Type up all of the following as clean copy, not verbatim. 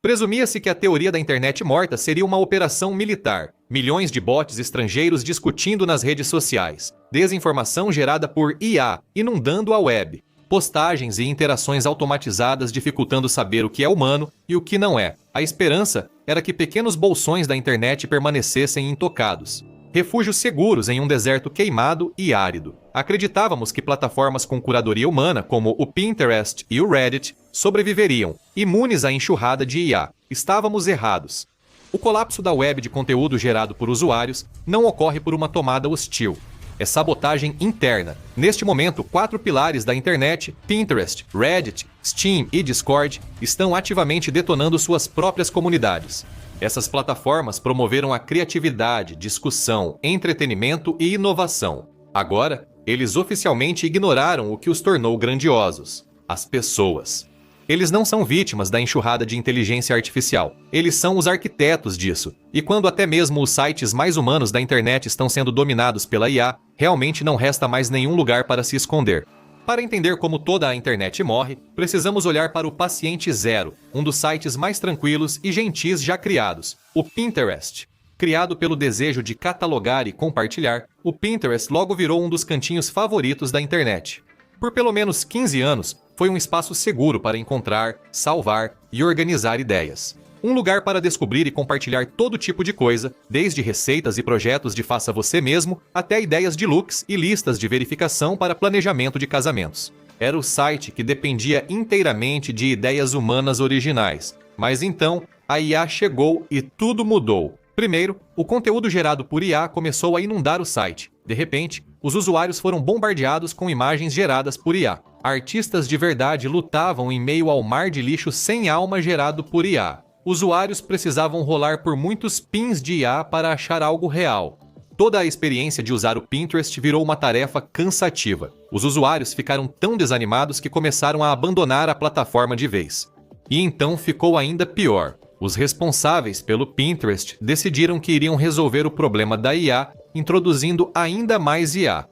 Presumia-se que a teoria da internet morta seria uma operação militar. Milhões de bots estrangeiros discutindo nas redes sociais. Desinformação gerada por IA, inundando a web. Postagens e interações automatizadas dificultando saber o que é humano e o que não é. A esperança era que pequenos bolsões da internet permanecessem intocados. Refúgios seguros em um deserto queimado e árido. Acreditávamos que plataformas com curadoria humana, como o Pinterest e o Reddit, sobreviveriam, imunes à enxurrada de IA. Estávamos errados. O colapso da web de conteúdo gerado por usuários não ocorre por uma tomada hostil. É sabotagem interna. Neste momento, 4 pilares da internet, Pinterest, Reddit, Steam e Discord, estão ativamente detonando suas próprias comunidades. Essas plataformas promoveram a criatividade, discussão, entretenimento e inovação. Agora, eles oficialmente ignoraram o que os tornou grandiosos: as pessoas. Eles não são vítimas da enxurrada de inteligência artificial. Eles são os arquitetos disso. E quando até mesmo os sites mais humanos da internet estão sendo dominados pela IA, realmente não resta mais nenhum lugar para se esconder. Para entender como toda a internet morre, precisamos olhar para o Paciente Zero, um dos sites mais tranquilos e gentis já criados, o Pinterest. Criado pelo desejo de catalogar e compartilhar, o Pinterest logo virou um dos cantinhos favoritos da internet. Por pelo menos 15 anos, foi um espaço seguro para encontrar, salvar e organizar ideias. Um lugar para descobrir e compartilhar todo tipo de coisa, desde receitas e projetos de faça você mesmo, até ideias de looks e listas de verificação para planejamento de casamentos. Era o site que dependia inteiramente de ideias humanas originais. Mas então, a IA chegou e tudo mudou. Primeiro, o conteúdo gerado por IA começou a inundar o site. De repente, os usuários foram bombardeados com imagens geradas por IA. Artistas de verdade lutavam em meio ao mar de lixo sem alma gerado por IA. Usuários precisavam rolar por muitos pins de IA para achar algo real. Toda a experiência de usar o Pinterest virou uma tarefa cansativa. Os usuários ficaram tão desanimados que começaram a abandonar a plataforma de vez. E então ficou ainda pior. Os responsáveis pelo Pinterest decidiram que iriam resolver o problema da IA, introduzindo ainda mais IA.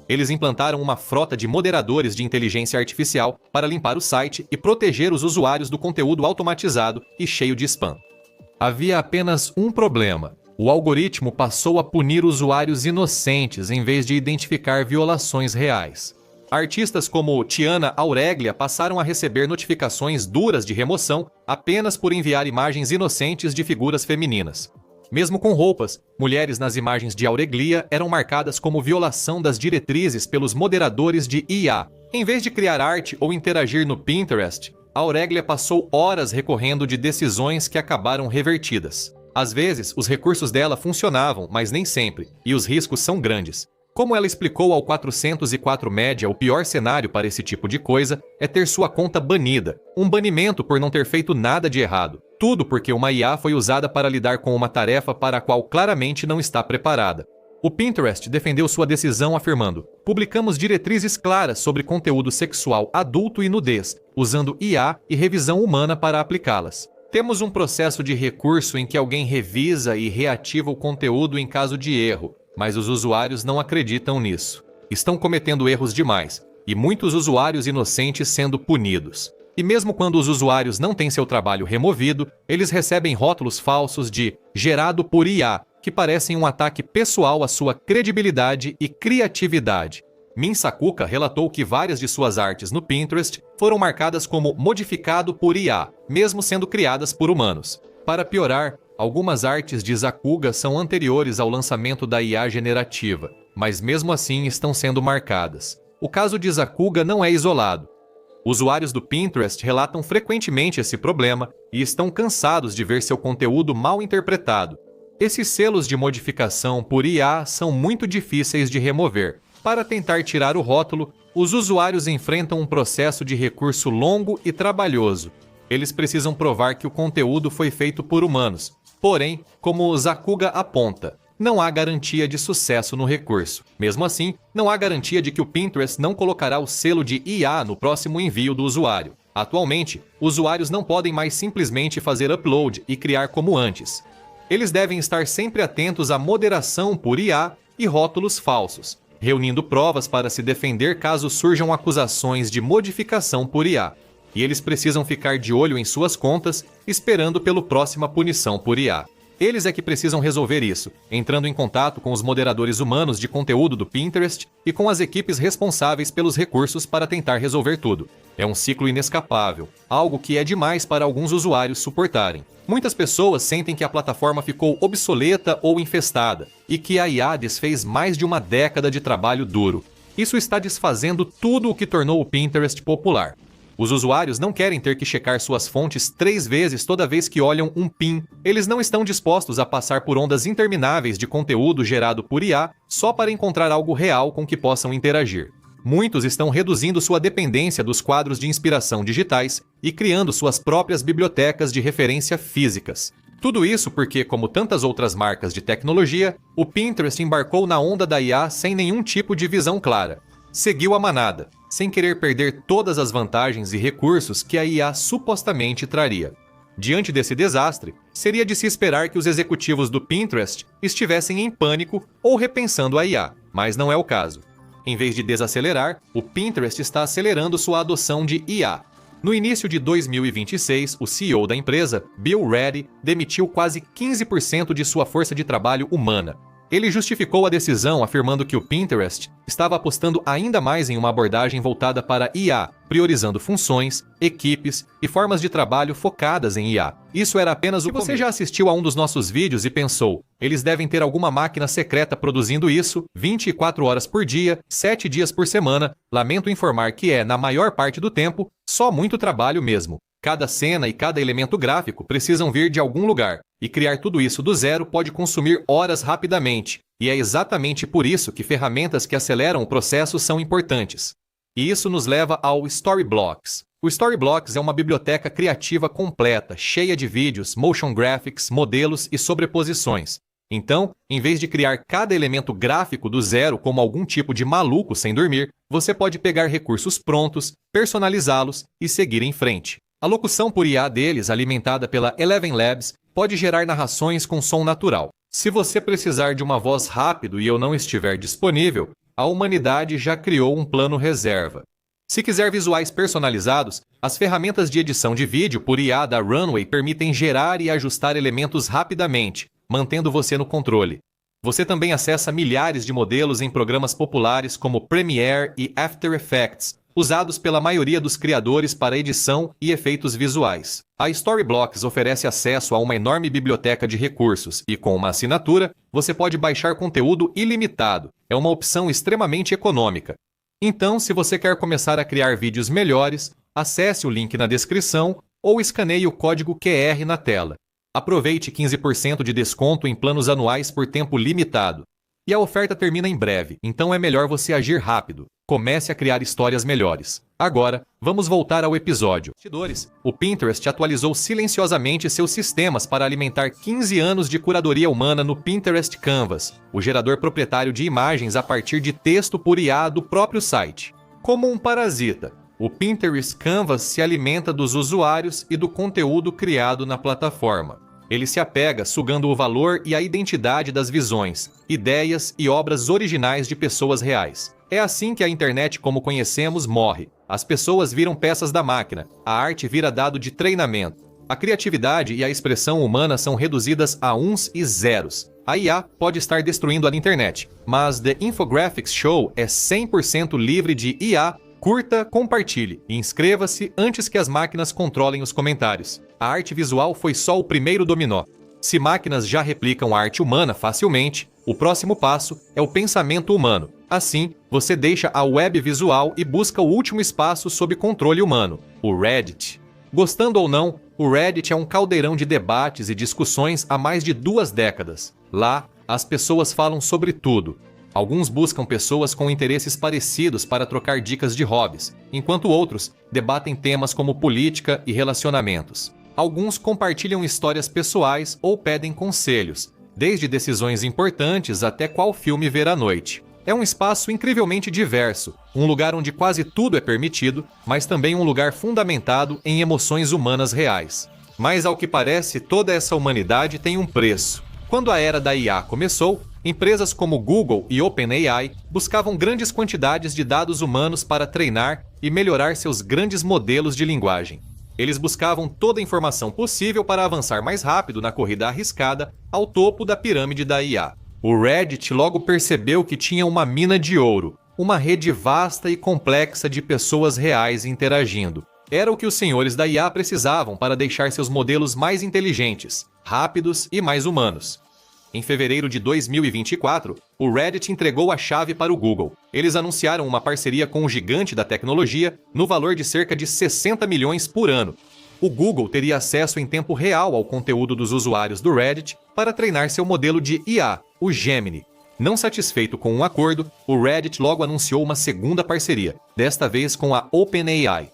Eles implantaram uma frota de moderadores de inteligência artificial para limpar o site e proteger os usuários do conteúdo automatizado e cheio de spam. Havia apenas um problema. O algoritmo passou a punir usuários inocentes em vez de identificar violações reais. Artistas como Tiana Aureglia passaram a receber notificações duras de remoção apenas por enviar imagens inocentes de figuras femininas. Mesmo com roupas, mulheres nas imagens de Aureglia eram marcadas como violação das diretrizes pelos moderadores de IA. Em vez de criar arte ou interagir no Pinterest, Aureglia passou horas recorrendo de decisões que acabaram revertidas. Às vezes, os recursos dela funcionavam, mas nem sempre, e os riscos são grandes. Como ela explicou ao 404 Média, o pior cenário para esse tipo de coisa é ter sua conta banida, um banimento por não ter feito nada de errado. Tudo porque uma IA foi usada para lidar com uma tarefa para a qual claramente não está preparada. O Pinterest defendeu sua decisão afirmando: publicamos diretrizes claras sobre conteúdo sexual adulto e nudez, usando IA e revisão humana para aplicá-las. Temos um processo de recurso em que alguém revisa e reativa o conteúdo em caso de erro, mas os usuários não acreditam nisso. Estão cometendo erros demais, e muitos usuários inocentes sendo punidos. E mesmo quando os usuários não têm seu trabalho removido, eles recebem rótulos falsos de gerado por IA, que parecem um ataque pessoal à sua credibilidade e criatividade. Min Sakuka relatou que várias de suas artes no Pinterest foram marcadas como modificado por IA, mesmo sendo criadas por humanos. Para piorar, algumas artes de Sakuga são anteriores ao lançamento da IA generativa, mas mesmo assim estão sendo marcadas. O caso de Sakuga não é isolado. Usuários do Pinterest relatam frequentemente esse problema e estão cansados de ver seu conteúdo mal interpretado. Esses selos de modificação por IA são muito difíceis de remover. Para tentar tirar o rótulo, os usuários enfrentam um processo de recurso longo e trabalhoso. Eles precisam provar que o conteúdo foi feito por humanos. Porém, como Sakuga aponta, não há garantia de sucesso no recurso. Mesmo assim, não há garantia de que o Pinterest não colocará o selo de IA no próximo envio do usuário. Atualmente, usuários não podem mais simplesmente fazer upload e criar como antes. Eles devem estar sempre atentos à moderação por IA e rótulos falsos, reunindo provas para se defender caso surjam acusações de modificação por IA. e eles precisam ficar de olho em suas contas, esperando pela próxima punição por IA. Eles é que precisam resolver isso, entrando em contato com os moderadores humanos de conteúdo do Pinterest e com as equipes responsáveis pelos recursos para tentar resolver tudo. É um ciclo inescapável, algo que é demais para alguns usuários suportarem. Muitas pessoas sentem que a plataforma ficou obsoleta ou infestada, e que a IA desfez mais de uma década de trabalho duro. Isso está desfazendo tudo o que tornou o Pinterest popular. Os usuários não querem ter que checar suas fontes 3 vezes toda vez que olham um pin. Eles não estão dispostos a passar por ondas intermináveis de conteúdo gerado por IA só para encontrar algo real com que possam interagir. Muitos estão reduzindo sua dependência dos quadros de inspiração digitais e criando suas próprias bibliotecas de referência físicas. Tudo isso porque, como tantas outras marcas de tecnologia, o Pinterest embarcou na onda da IA sem nenhum tipo de visão clara. Seguiu a manada, sem querer perder todas as vantagens e recursos que a IA supostamente traria. Diante desse desastre, seria de se esperar que os executivos do Pinterest estivessem em pânico ou repensando a IA, mas não é o caso. Em vez de desacelerar, o Pinterest está acelerando sua adoção de IA. No início de 2026, o CEO da empresa, Bill Ready, demitiu quase 15% de sua força de trabalho humana. Ele justificou a decisão afirmando que o Pinterest estava apostando ainda mais em uma abordagem voltada para IA, priorizando funções, equipes e formas de trabalho focadas em IA. Isso era apenas o começo. Se você já assistiu a um dos nossos vídeos e pensou, eles devem ter alguma máquina secreta produzindo isso 24 horas por dia, 7 dias por semana, lamento informar que é, na maior parte do tempo, só muito trabalho mesmo. Cada cena e cada elemento gráfico precisam vir de algum lugar, e criar tudo isso do zero pode consumir horas rapidamente, e é exatamente por isso que ferramentas que aceleram o processo são importantes. E isso nos leva ao Storyblocks. O Storyblocks é uma biblioteca criativa completa, cheia de vídeos, motion graphics, modelos e sobreposições. Então, em vez de criar cada elemento gráfico do zero como algum tipo de maluco sem dormir, você pode pegar recursos prontos, personalizá-los e seguir em frente. A locução por IA deles, alimentada pela Eleven Labs, pode gerar narrações com som natural. Se você precisar de uma voz rápido e eu não estiver disponível, a humanidade já criou um plano reserva. Se quiser visuais personalizados, as ferramentas de edição de vídeo por IA da Runway permitem gerar e ajustar elementos rapidamente, mantendo você no controle. Você também acessa milhares de modelos em programas populares como Premiere e After Effects, usados pela maioria dos criadores para edição e efeitos visuais. A Storyblocks oferece acesso a uma enorme biblioteca de recursos e, com uma assinatura, você pode baixar conteúdo ilimitado. É uma opção extremamente econômica. Então, se você quer começar a criar vídeos melhores, acesse o link na descrição ou escaneie o código QR na tela. Aproveite 15% de desconto em planos anuais por tempo limitado. E a oferta termina em breve, então é melhor você agir rápido. Comece a criar histórias melhores. Agora, vamos voltar ao episódio. O Pinterest atualizou silenciosamente seus sistemas para alimentar 15 anos de curadoria humana no Pinterest Canvas, o gerador proprietário de imagens a partir de texto por IA do próprio site. Como um parasita, o Pinterest Canvas se alimenta dos usuários e do conteúdo criado na plataforma. Ele se apega sugando o valor e a identidade das visões, ideias e obras originais de pessoas reais. É assim que a internet como conhecemos morre. As pessoas viram peças da máquina, a arte vira dado de treinamento. A criatividade e a expressão humana são reduzidas a uns e zeros. A IA pode estar destruindo a internet, mas The Infographics Show é 100% livre de IA. Curta, compartilhe e inscreva-se antes que as máquinas controlem os comentários. A arte visual foi só o primeiro dominó. Se máquinas já replicam a arte humana facilmente, o próximo passo é o pensamento humano. Assim, você deixa a web visual e busca o último espaço sob controle humano, o Reddit. Gostando ou não, o Reddit é um caldeirão de debates e discussões há mais de 2 décadas. Lá, as pessoas falam sobre tudo. Alguns buscam pessoas com interesses parecidos para trocar dicas de hobbies, enquanto outros debatem temas como política e relacionamentos. Alguns compartilham histórias pessoais ou pedem conselhos, desde decisões importantes até qual filme ver à noite. É um espaço incrivelmente diverso, um lugar onde quase tudo é permitido, mas também um lugar fundamentado em emoções humanas reais. Mas ao que parece, toda essa humanidade tem um preço. Quando a era da IA começou, Empresas como Google e OpenAI buscavam grandes quantidades de dados humanos para treinar e melhorar seus grandes modelos de linguagem. Eles buscavam toda a informação possível para avançar mais rápido na corrida arriscada ao topo da pirâmide da IA. O Reddit logo percebeu que tinha uma mina de ouro, uma rede vasta e complexa de pessoas reais interagindo. Era o que os senhores da IA precisavam para deixar seus modelos mais inteligentes, rápidos e mais humanos. Em fevereiro de 2024, o Reddit entregou a chave para o Google. Eles anunciaram uma parceria com o gigante da tecnologia no valor de cerca de 60 milhões por ano. O Google teria acesso em tempo real ao conteúdo dos usuários do Reddit para treinar seu modelo de IA, o Gemini. Não satisfeito com um acordo, o Reddit logo anunciou uma segunda parceria, desta vez com a OpenAI.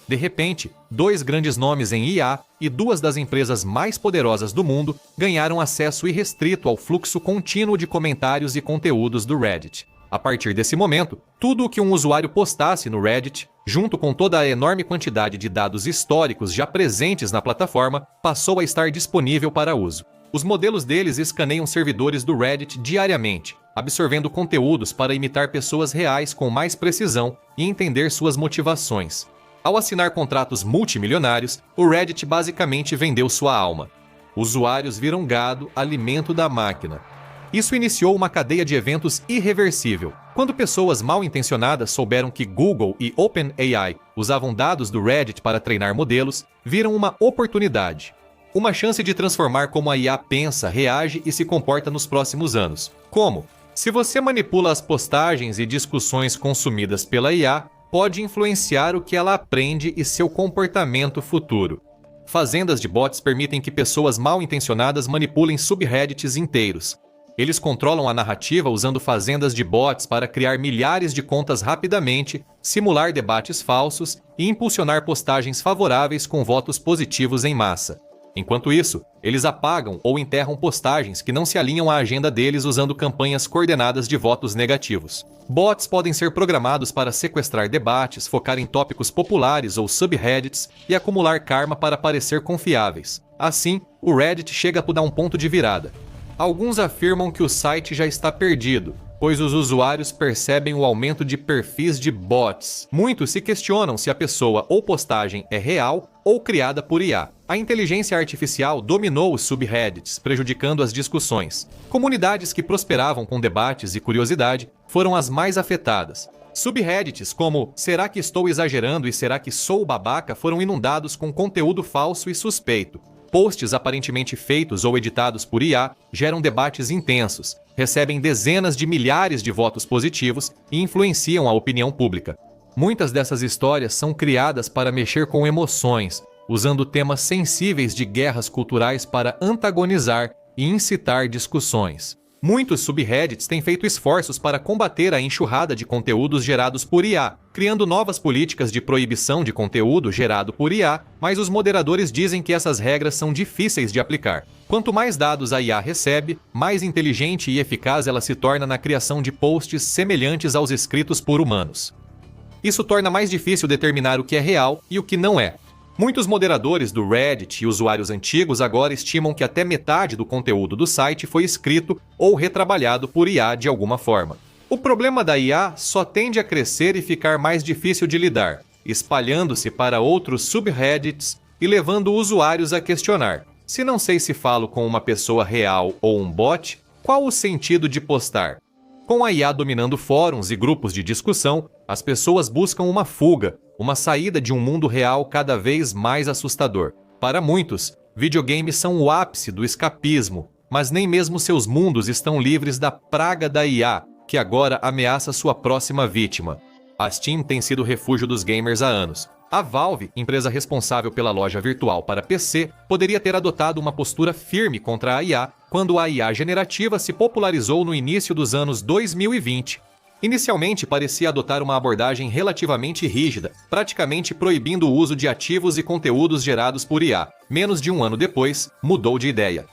De repente, dois grandes nomes em IA e duas das empresas mais poderosas do mundo ganharam acesso irrestrito ao fluxo contínuo de comentários e conteúdos do Reddit. A partir desse momento, tudo o que um usuário postasse no Reddit, junto com toda a enorme quantidade de dados históricos já presentes na plataforma, passou a estar disponível para uso. Os modelos deles escaneiam servidores do Reddit diariamente, absorvendo conteúdos para imitar pessoas reais com mais precisão e entender suas motivações. Ao assinar contratos multimilionários, o Reddit basicamente vendeu sua alma. Usuários viram gado, alimento da máquina. Isso iniciou uma cadeia de eventos irreversível. Quando pessoas mal intencionadas souberam que Google e OpenAI usavam dados do Reddit para treinar modelos, viram uma oportunidade. Uma chance de transformar como a IA pensa, reage e se comporta nos próximos anos. Como? Se você manipula as postagens e discussões consumidas pela IA, pode influenciar o que ela aprende e seu comportamento futuro. Fazendas de bots permitem que pessoas mal intencionadas manipulem subreddits inteiros. Eles controlam a narrativa usando fazendas de bots para criar milhares de contas rapidamente, simular debates falsos e impulsionar postagens favoráveis com votos positivos em massa. Enquanto isso, eles apagam ou enterram postagens que não se alinham à agenda deles usando campanhas coordenadas de votos negativos. Bots podem ser programados para sequestrar debates, focar em tópicos populares ou subreddits e acumular karma para parecer confiáveis. Assim, o Reddit chega a dar um ponto de virada. Alguns afirmam que o site já está perdido, pois os usuários percebem o aumento de perfis de bots. Muitos se questionam se a pessoa ou postagem é real ou criada por IA. A inteligência artificial dominou os subreddits, prejudicando as discussões. Comunidades que prosperavam com debates e curiosidade foram as mais afetadas. Subreddits como "Será que estou exagerando e será que sou babaca?" foram inundados com conteúdo falso e suspeito. Posts aparentemente feitos ou editados por IA geram debates intensos, recebem dezenas de milhares de votos positivos e influenciam a opinião pública. Muitas dessas histórias são criadas para mexer com emoções, usando temas sensíveis de guerras culturais para antagonizar e incitar discussões. Muitos subreddits têm feito esforços para combater a enxurrada de conteúdos gerados por IA, criando novas políticas de proibição de conteúdo gerado por IA, mas os moderadores dizem que essas regras são difíceis de aplicar. Quanto mais dados a IA recebe, mais inteligente e eficaz ela se torna na criação de posts semelhantes aos escritos por humanos. Isso torna mais difícil determinar o que é real e o que não é. Muitos moderadores do Reddit e usuários antigos agora estimam que até metade do conteúdo do site foi escrito ou retrabalhado por IA de alguma forma. O problema da IA só tende a crescer e ficar mais difícil de lidar, espalhando-se para outros subreddits e levando usuários a questionar: se não sei se falo com uma pessoa real ou um bot, qual o sentido de postar? Com a IA dominando fóruns e grupos de discussão, as pessoas buscam uma fuga, uma saída de um mundo real cada vez mais assustador. Para muitos, videogames são o ápice do escapismo, mas nem mesmo seus mundos estão livres da praga da IA, que agora ameaça sua próxima vítima. A Steam tem sido refúgio dos gamers há anos. A Valve, empresa responsável pela loja virtual para PC, poderia ter adotado uma postura firme contra a IA quando a IA generativa se popularizou no início dos anos 2020. Inicialmente, parecia adotar uma abordagem relativamente rígida, praticamente proibindo o uso de ativos e conteúdos gerados por IA. Menos de um ano depois, mudou de ideia.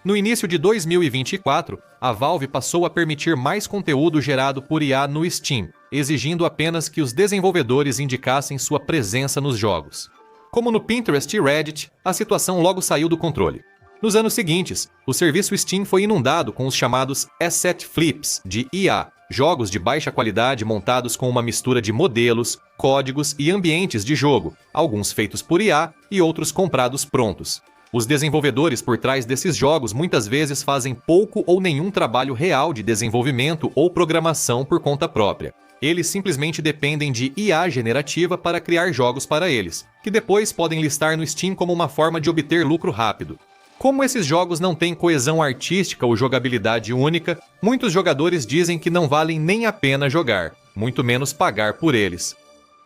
No início de 2024, a Valve passou a permitir mais conteúdo gerado por IA no Steam, exigindo apenas que os desenvolvedores indicassem sua presença nos jogos. Como no Pinterest e Reddit, a situação logo saiu do controle. Nos anos seguintes, o serviço Steam foi inundado com os chamados asset flips de IA, jogos de baixa qualidade montados com uma mistura de modelos, códigos e ambientes de jogo, alguns feitos por IA e outros comprados prontos. Os desenvolvedores por trás desses jogos muitas vezes fazem pouco ou nenhum trabalho real de desenvolvimento ou programação por conta própria. Eles simplesmente dependem de IA generativa para criar jogos para eles, que depois podem listar no Steam como uma forma de obter lucro rápido. Como esses jogos não têm coesão artística ou jogabilidade única, muitos jogadores dizem que não valem nem a pena jogar, muito menos pagar por eles.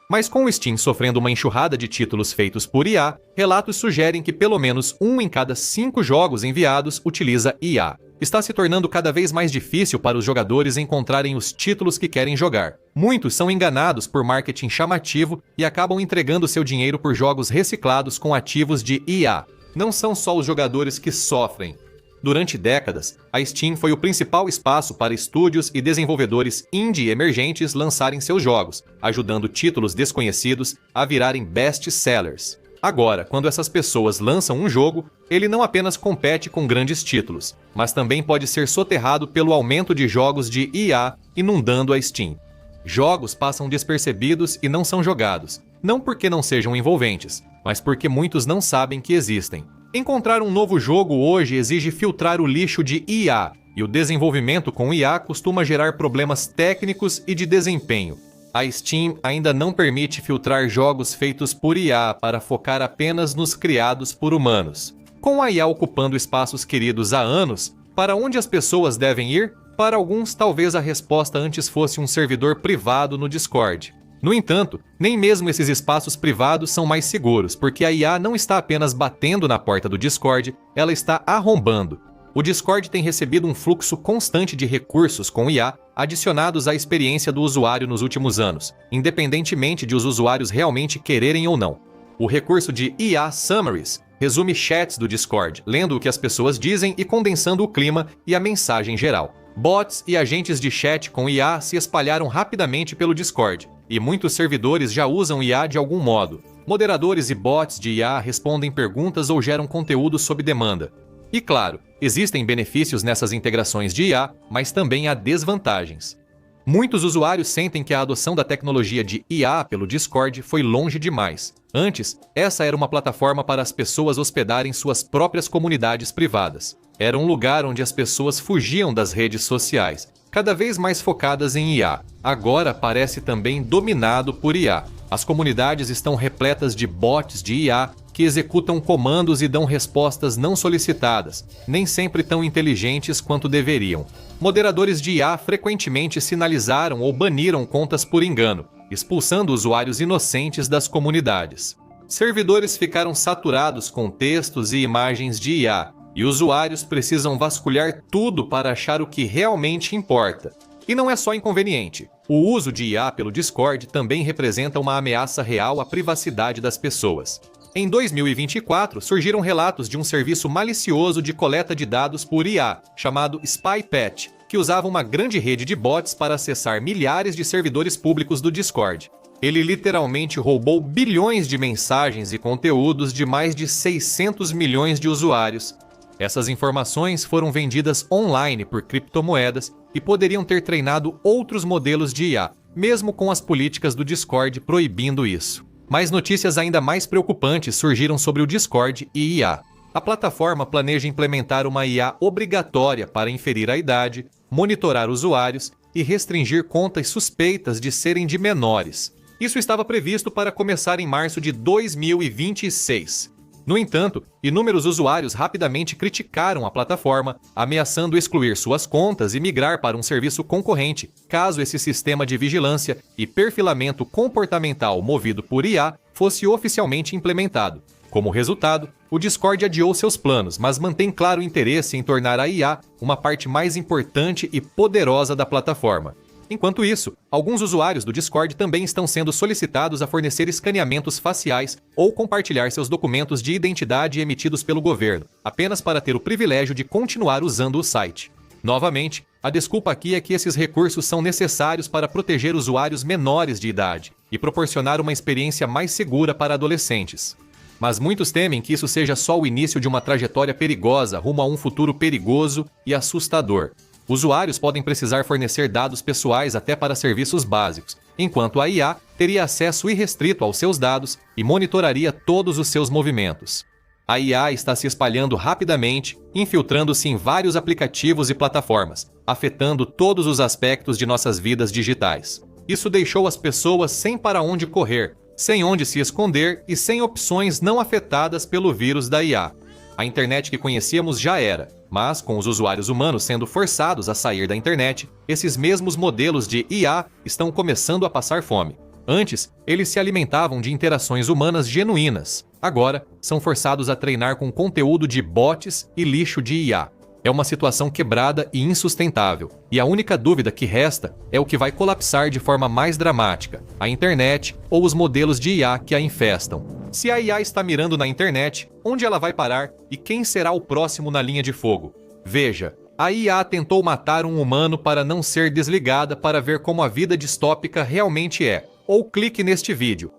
Mas com o Steam sofrendo uma enxurrada de títulos feitos por IA, relatos sugerem que pelo menos 1 em cada 5 jogos enviados utiliza IA. Está se tornando cada vez mais difícil para os jogadores encontrarem os títulos que querem jogar. Muitos são enganados por marketing chamativo e acabam entregando seu dinheiro por jogos reciclados com ativos de IA. Não são só os jogadores que sofrem. Durante décadas, a Steam foi o principal espaço para estúdios e desenvolvedores indie emergentes lançarem seus jogos, ajudando títulos desconhecidos a virarem best-sellers. Agora, quando essas pessoas lançam um jogo, ele não apenas compete com grandes títulos, mas também pode ser soterrado pelo aumento de jogos de IA inundando a Steam. Jogos passam despercebidos e não são jogados, não porque não sejam envolventes, mas porque muitos não sabem que existem. Encontrar um novo jogo hoje exige filtrar o lixo de IA, e o desenvolvimento com IA costuma gerar problemas técnicos e de desempenho. A Steam ainda não permite filtrar jogos feitos por IA para focar apenas nos criados por humanos. Com a IA ocupando espaços queridos há anos, para onde as pessoas devem ir? Para alguns, talvez a resposta antes fosse um servidor privado no Discord. No entanto, nem mesmo esses espaços privados são mais seguros, porque a IA não está apenas batendo na porta do Discord, ela está arrombando. O Discord tem recebido um fluxo constante de recursos com IA adicionados à experiência do usuário nos últimos anos, independentemente de os usuários realmente quererem ou não. O recurso de IA Summaries resume chats do Discord, lendo o que as pessoas dizem e condensando o clima e a mensagem geral. Bots e agentes de chat com IA se espalharam rapidamente pelo Discord, e muitos servidores já usam IA de algum modo. Moderadores e bots de IA respondem perguntas ou geram conteúdo sob demanda. E claro, existem benefícios nessas integrações de IA, mas também há desvantagens. Muitos usuários sentem que a adoção da tecnologia de IA pelo Discord foi longe demais. Antes, essa era uma plataforma para as pessoas hospedarem suas próprias comunidades privadas. Era um lugar onde as pessoas fugiam das redes sociais, cada vez mais focadas em IA. Agora parece também dominado por IA. As comunidades estão repletas de bots de IA que executam comandos e dão respostas não solicitadas, nem sempre tão inteligentes quanto deveriam. Moderadores de IA frequentemente sinalizaram ou baniram contas por engano, expulsando usuários inocentes das comunidades. Servidores ficaram saturados com textos e imagens de IA, e usuários precisam vasculhar tudo para achar o que realmente importa. E não é só inconveniente. O uso de IA pelo Discord também representa uma ameaça real à privacidade das pessoas. Em 2024, surgiram relatos de um serviço malicioso de coleta de dados por IA, chamado SpyPatch, que usava uma grande rede de bots para acessar milhares de servidores públicos do Discord. Ele literalmente roubou bilhões de mensagens e conteúdos de mais de 600 milhões de usuários. Essas informações foram vendidas online por criptomoedas e poderiam ter treinado outros modelos de IA, mesmo com as políticas do Discord proibindo isso. Mas notícias ainda mais preocupantes surgiram sobre o Discord e IA. A plataforma planeja implementar uma IA obrigatória para inferir a idade, monitorar usuários e restringir contas suspeitas de serem de menores. Isso estava previsto para começar em março de 2026. No entanto, inúmeros usuários rapidamente criticaram a plataforma, ameaçando excluir suas contas e migrar para um serviço concorrente, caso esse sistema de vigilância e perfilamento comportamental movido por IA fosse oficialmente implementado. Como resultado, o Discord adiou seus planos, mas mantém claro interesse em tornar a IA uma parte mais importante e poderosa da plataforma. Enquanto isso, alguns usuários do Discord também estão sendo solicitados a fornecer escaneamentos faciais ou compartilhar seus documentos de identidade emitidos pelo governo, apenas para ter o privilégio de continuar usando o site. Novamente, a desculpa aqui é que esses recursos são necessários para proteger usuários menores de idade e proporcionar uma experiência mais segura para adolescentes. Mas muitos temem que isso seja só o início de uma trajetória perigosa rumo a um futuro perigoso e assustador. Usuários podem precisar fornecer dados pessoais até para serviços básicos, enquanto a IA teria acesso irrestrito aos seus dados e monitoraria todos os seus movimentos. A IA está se espalhando rapidamente, infiltrando-se em vários aplicativos e plataformas, afetando todos os aspectos de nossas vidas digitais. Isso deixou as pessoas sem para onde correr, sem onde se esconder e sem opções não afetadas pelo vírus da IA. A internet que conhecíamos já era, mas com os usuários humanos sendo forçados a sair da internet, esses mesmos modelos de IA estão começando a passar fome. Antes, eles se alimentavam de interações humanas genuínas. Agora, são forçados a treinar com conteúdo de bots e lixo de IA. É uma situação quebrada e insustentável, e a única dúvida que resta é o que vai colapsar de forma mais dramática, a internet ou os modelos de IA que a infestam. Se a IA está mirando na internet, onde ela vai parar e quem será o próximo na linha de fogo? Veja, a IA tentou matar um humano para não ser desligada para ver como a vida distópica realmente é. Ou clique neste vídeo